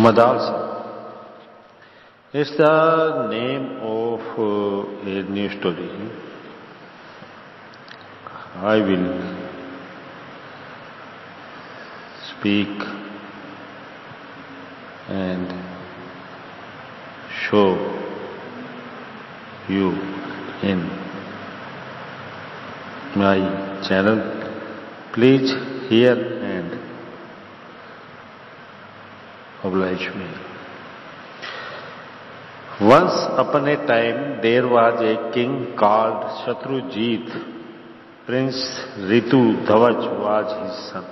Madalsa is the name of a new story. I will speak and show you in my channel. Please hear and oblige me. Once upon a time there was a king called Shatrujit. Prince Ritu Dhawaj was his son.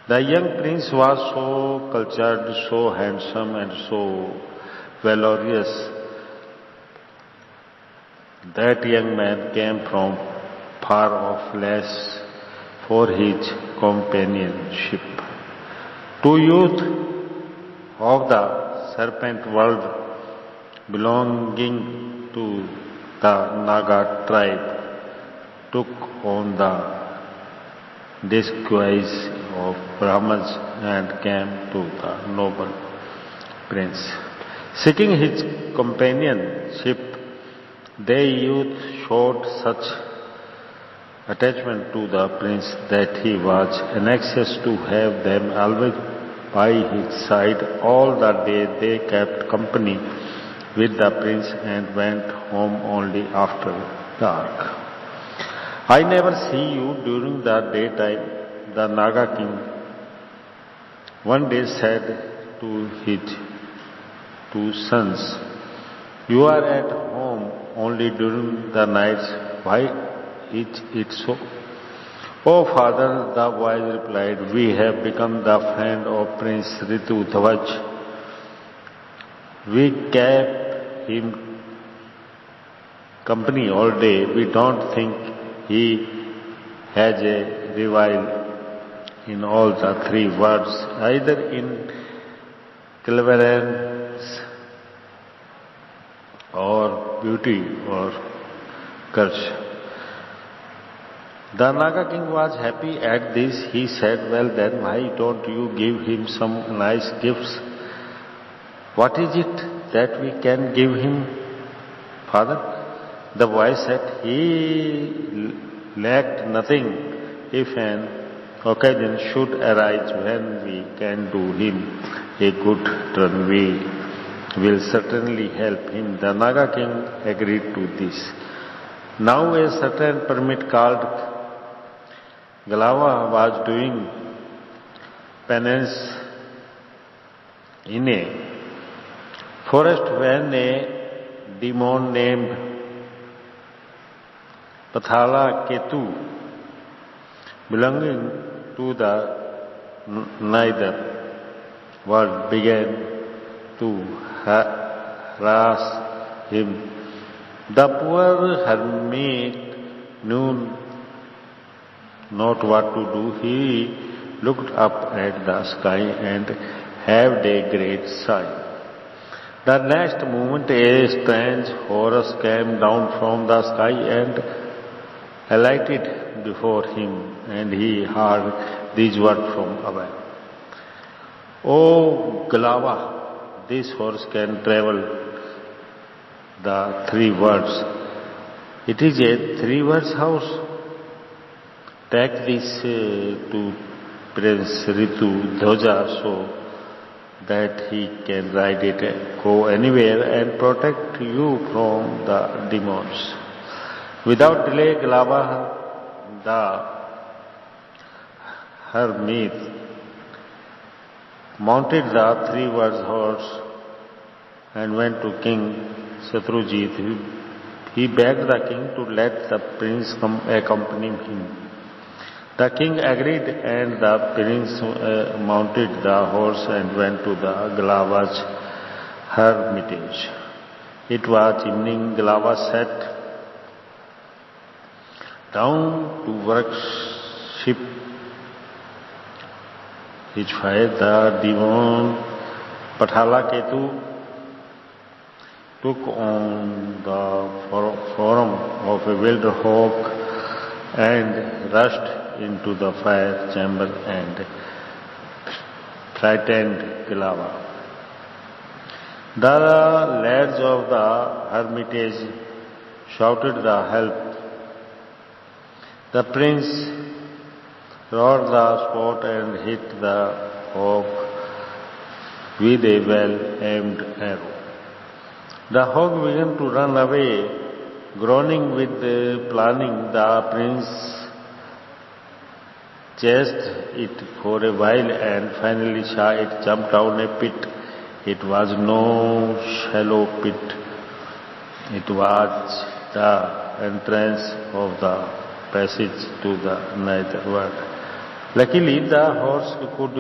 The young prince was so cultured, so handsome and so valorous. That young man came from far off lands for his companionship. Two youth of the serpent world belonging to the Naga tribe took on the disguise of Brahmins and came to the noble prince. Seeking his companionship, they youth showed such attachment to the prince that he was anxious to have them always by his side. All the day they kept company with the prince and went home only after dark. I never see you during the daytime, the Naga king one day said to his two sons. You are at home only during the nights. Why is it so? Oh father, the boys replied, we have become the friend of Prince Ritu Dhawaj. We kept him company all day. We don't think he has a rival in all the three words, either in cleverness or beauty or courage. The Naga king was happy at this. He said, well then, why don't you give him some nice gifts? What is it that we can give him, father? The boy said, he lacked nothing. If an occasion should arise when we can do him a good turn, we will certainly help him. The Naga king agreed to this. Now a certain hermit called Galava was doing penance in a forest when a demon named Pathala Ketu, belonging to the neither world, began to harass him. The poor hermit knew not what to do. He looked up at the sky and had a great sigh. The next moment a strange horse came down from the sky and alighted before him, and he heard these words from above. O Galava, this horse can travel the three worlds. It is a three worlds house. Take this to Prince Ritu Dhawaj so that he can ride it, go anywhere and protect you from the demons. Without delay, Galava, the hermit, mounted the three worlds horse and went to King Shatrujit. He begged the king to let the prince accompany him. The king agreed, and the prince mounted the horse and went to the Galava's hermitage. It was evening. Galava sat down to worship his fire. The demon Pathala Ketu took on the form of a wild hawk and rushed into the fire chamber and frightened Galava. The lads of the hermitage shouted the help. The prince roared the spot and hit the hawk with a well-aimed arrow. The hawk began to run away, groaning with planning. The prince chased it for a while and finally saw it jump down a pit. It was no shallow pit. It was the entrance of the passage to the nether world. Luckily, the horse could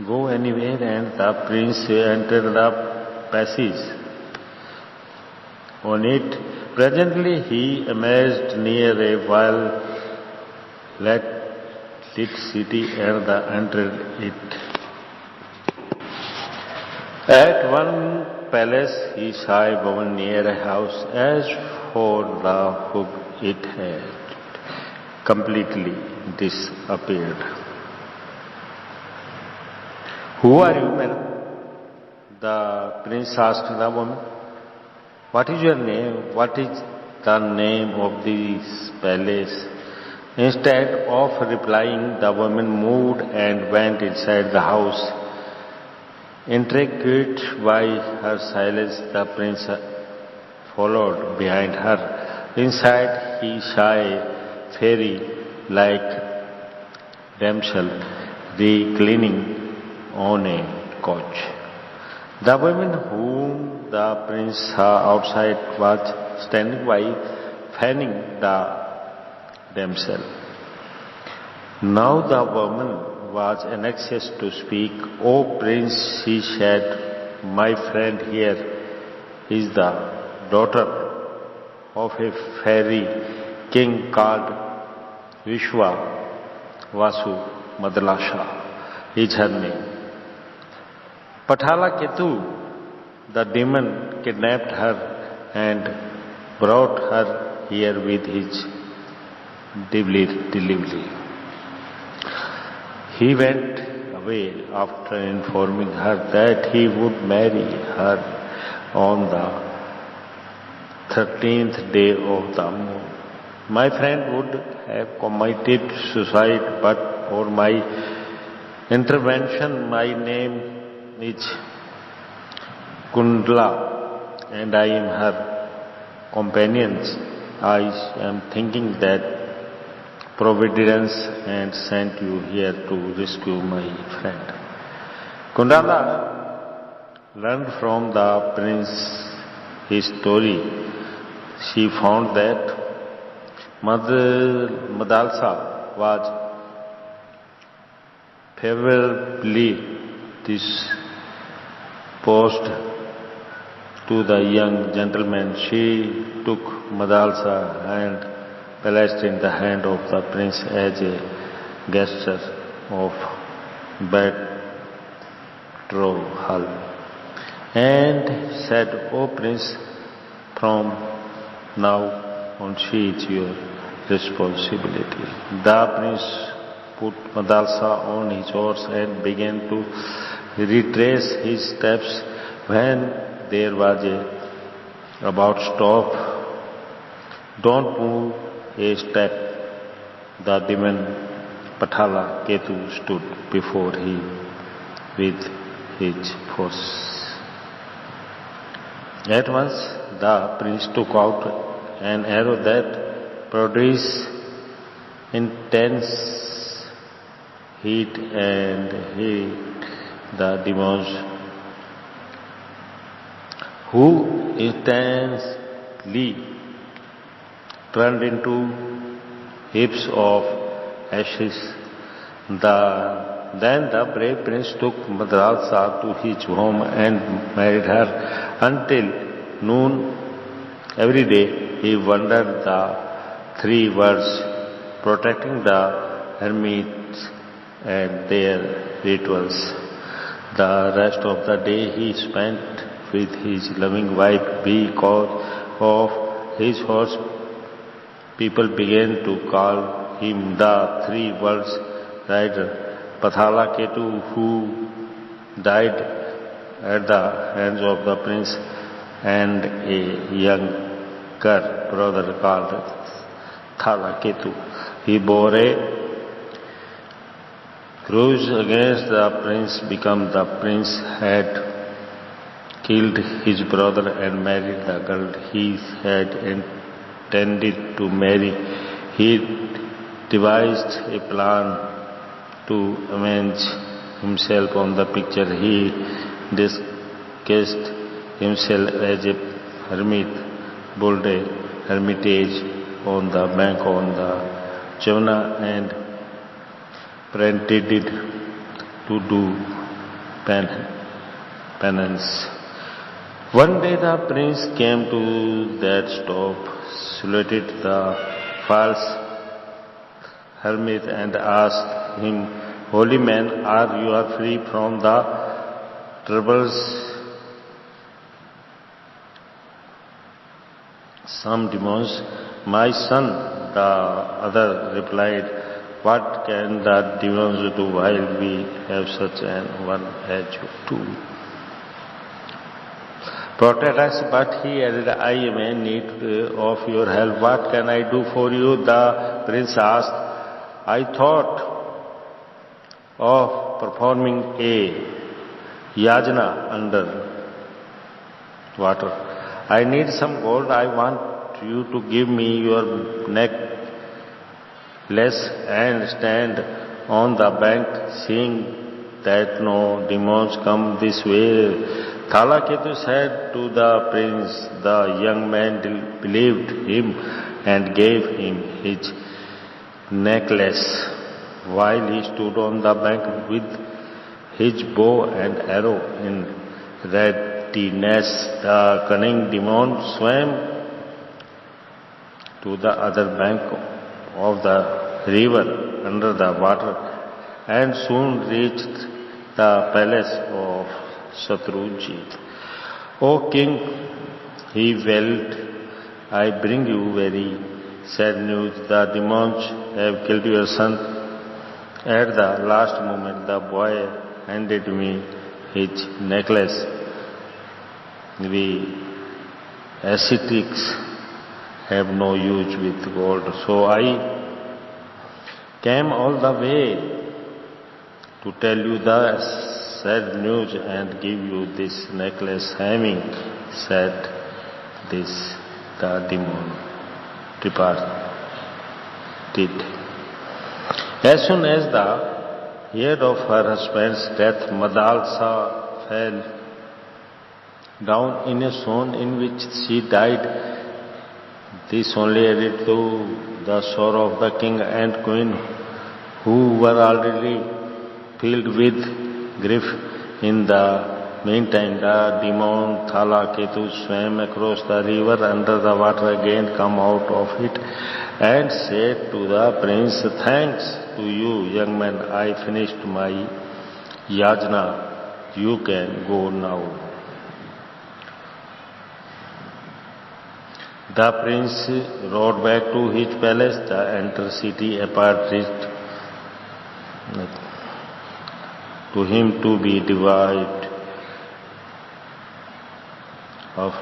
go anywhere and the prince entered the passage. On it, presently he emerged near a well-lit city and entered it. At one palace he saw a woman near a house. As for the hook, it had completely disappeared. Who are you, madam? The prince asked the woman. What is your name? What is the name of this palace? Instead of replying, the woman moved and went inside the house. Intrigued by her silence, the prince followed behind her. Inside he saw a fairy-like damsel reclining on a couch. The woman whom the prince saw outside was standing by, fanning the damsel. Now the woman was anxious to speak. "O prince," she said, "my friend here is the daughter of a fairy king called Vishwa Vasu Madlasha is her name. Pathala Ketu, the demon, kidnapped her and brought her here with his delivery. He went away after informing her that he would marry her on the 13th day of the moon. My friend would have committed suicide, but for my intervention, my name is Kundla and I am her companion. I am thinking that Providence and sent you here to rescue my friend." Kundala learned from the prince his story. She found that Madalsa was favorably disposed to the young gentleman. She took Madalsa and placed in the hand of the prince as a gesture of betrothal and said, "O prince, from now on she is your responsibility." The prince put Madalsa on his horse and began to retrace his steps. When there was about stop, "Don't move a step." The demon Pathala Ketu stood before him with his force. At once the prince took out an arrow that produced intense heat and hit the demons, who instantly turned into heaps of ashes. Then the brave prince took Madalsa to his home and married her. Until noon every day he wandered the 3 worlds, protecting the hermits and their rituals. The rest of the day he spent with his loving wife. Because of his horse, people began to call him the 3 worlds rider. Pathala Ketu, who died at the hands of the prince and a younger brother called Thalaketu. He bore a grudge against the prince because the prince had killed his brother and married the girl he had intended to marry. He devised a plan to avenge himself on the picture. He disguised himself as a hermit, built a hermitage on the bank on the Jamuna and pretended to do penance. One day the prince came to that stop, saluted the false hermit and asked him, "Holy man, are you free from the troubles?" "Some demons, my son," the other replied. "What can the demons do while we have such an one as you too?" "Protect us," but he added, "I am in need of your help." "What can I do for you?" the prince asked. "I thought of performing a yajna under water. I need some gold. I want you to give me your necklace and stand on the bank, seeing that no demons come this way." Thalaketu said to the prince. The young man believed him and gave him his necklace. While he stood on the bank with his bow and arrow in readiness, the cunning demon swam to the other bank of the river under the water and soon reached the palace of Shatrujit. "O king," he wailed, "I bring you very sad news. The demons have killed your son." At the last moment, the boy handed me his necklace. "We ascetics have no use with gold, so I came all the way to tell you the sad news and give you this necklace." Having said this, the demon departed. As soon as the heard of her husband's death, Madalsa fell down in a swoon in which she died. This only added to the sorrow of the king and queen, who were already filled with grief. In the meantime, the demon Thalaketu swam across the river under the water again, come out of it, and said to the prince, "Thanks to you, young man, I finished my yajna. You can go now." The prince rode back to his palace. The entire city apart reached to him to be devoid of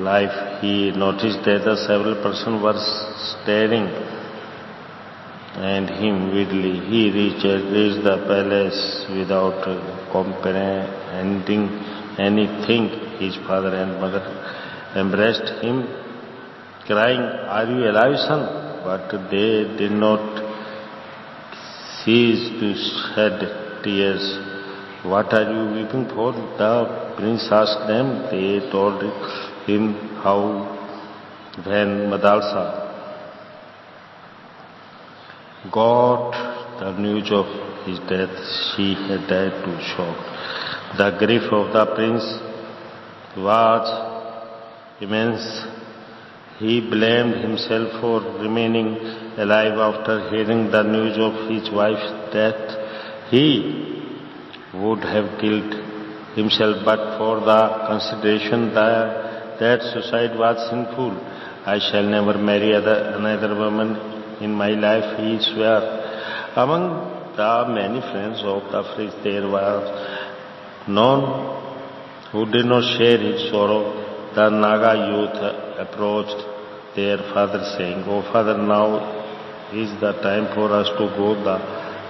life. He noticed that the several persons were staring at him weirdly. He reached the palace without comprehending anything. His father and mother embraced him, crying, "Are you alive, son?" But they did not cease to shed tears. "What are you weeping for?" the prince asked them. They told him how when Madalsa got the news of his death, she had died too shocked. The grief of the prince was immense. He blamed himself for remaining alive after hearing the news of his wife's death. He would have killed himself but for the consideration that suicide was sinful. "I shall never marry another woman in my life," he swore. Among the many friends of the prince there was none who did not share his sorrow, the Naga youth approached their father saying, "O father, now is the time for us to go the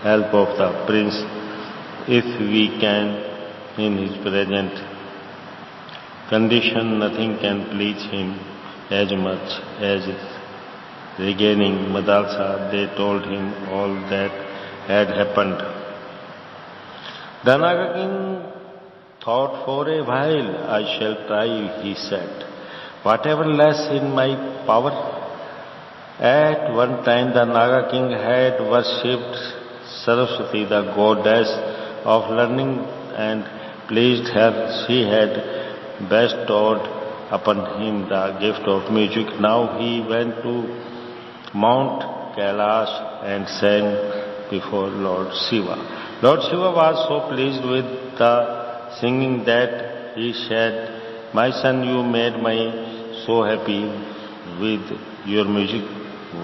help of the prince if we can in his present condition. Nothing can please him as much as regaining Madalsa." They told him all that had happened. The Naga king thought for a while. "I shall try," he said, "whatever lies in my power." At one time the Naga king had worshipped Saraswati, the goddess of learning, and pleased her. She had bestowed upon him the gift of music. Now he went to Mount Kailash and sang before Lord Shiva. Lord Shiva was so pleased with the singing that he said, "My son, you made me so happy with your music.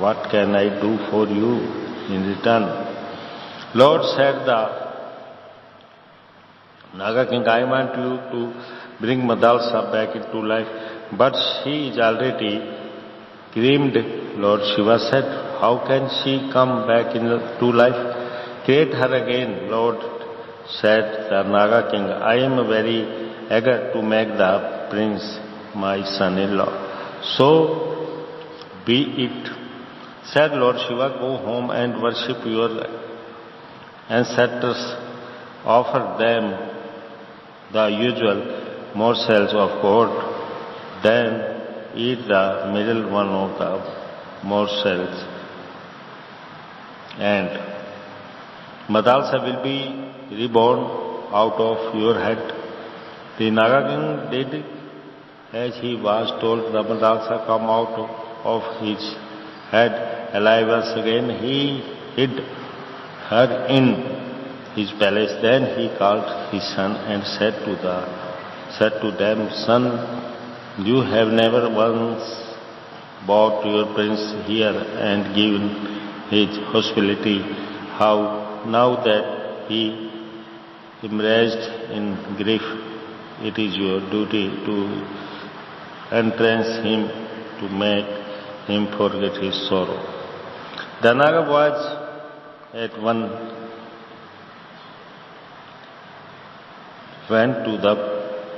What can I do for you in return?" "Lord," said the Naga king, "I want you to bring Madalsa back into life, but she is already creamed." Lord Shiva said, "How can she come back into life?" "Create her again." "Lord," said the Naga king, "I am very eager to make the prince my son-in-law." "So be it," said Lord Shiva. "Go home and worship your ancestors. Offer them the usual morsels of gold. Then eat the middle one of the morsels, and Madalsa will be reborn out of your head." The Naga king did as he was told. The Madalsa come out of his head alive once again. He hid her in his palace. Then he called his son and said to them, "Son, you have never once brought your prince here and given his hospitality. How now that he emerged in grief, it is your duty to entrench him, to make him forget his sorrow." The Naga boys at one went to the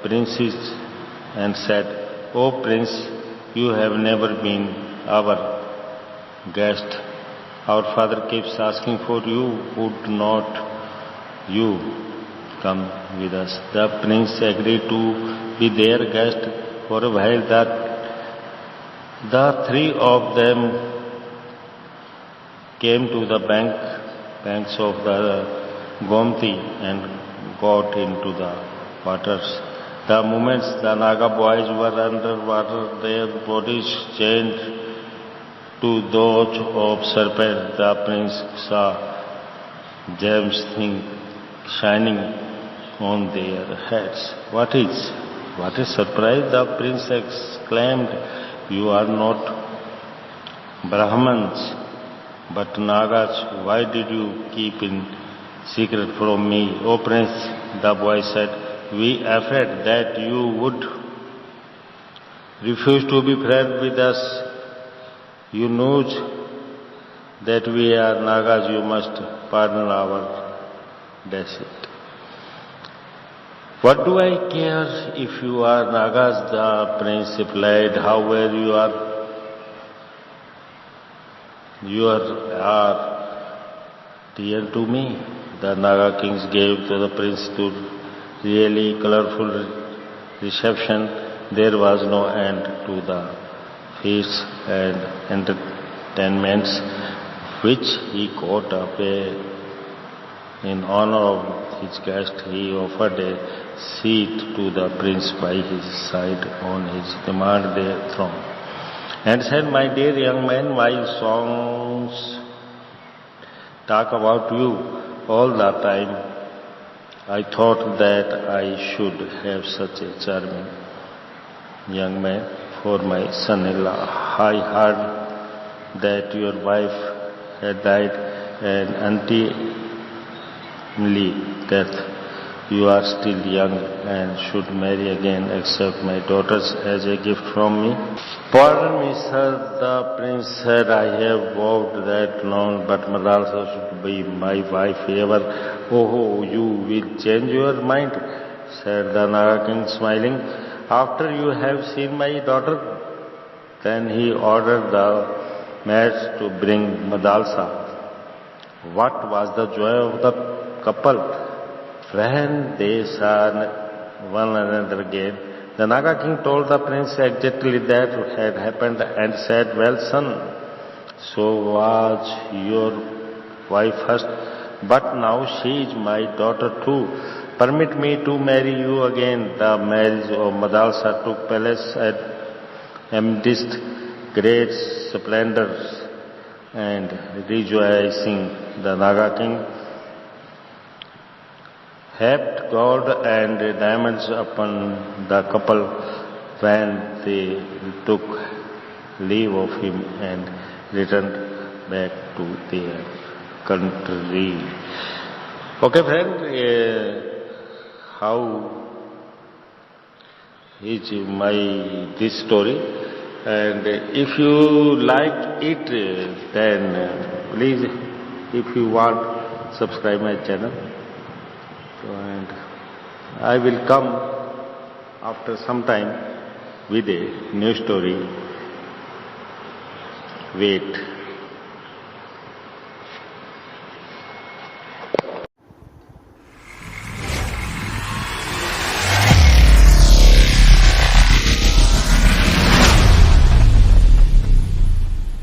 princes and said, "O prince, you have never been our guest. Our father keeps asking for you. Would not you come with us?" The prince agreed to be their guest for a while. The three of them came to the banks of the Gomti and got into the waters. The moment the Naga boys were under water, their bodies changed to those of serpents. The prince saw gems shining on their heads. What a surprise!" the prince exclaimed. "You are not Brahmins, but Nagas. Why did you keep in secret from me?" "O prince," the boy said, "we afraid that you would refuse to be friends with us. You know that we are Nagas. You must pardon our deceit." "What do I care if you are Nagas?" the prince replied. "However, you are dear to me." The Naga kings gave to the prince to really colorful reception. There was no end to the feasts and entertainments which he got up. In honor of his guest, he offered a seat to the prince by his side on his demand their throne, and said, "My dear young man, my songs talk about you all the time. I thought that I should have such a charming young man for my son-in-law. I heard that your wife had died an untimely death, You are still young and should marry again. Accept my daughters as a gift from me. Pardon me, sir, the prince said, I have vowed that long, but Madalsa should be my wife ever. Oh, you will change your mind, said the Naga king, smiling, after you have seen my daughter. Then he ordered the maids to bring Madalsa. What was the joy of the couple when they saw one another again? The Naga king told the prince exactly that had happened and said, well, son, so was your wife first, but now she is my daughter too. Permit me to marry you again. The marriage of Madalsa took place amidst great splendor and rejoicing. The Naga king heaped gold and diamonds upon the couple when they took leave of him and returned back to their country. Okay, friend, how is this story? And if you liked it, then please, if you want, subscribe my channel. And I will come after some time with a new story. Wait.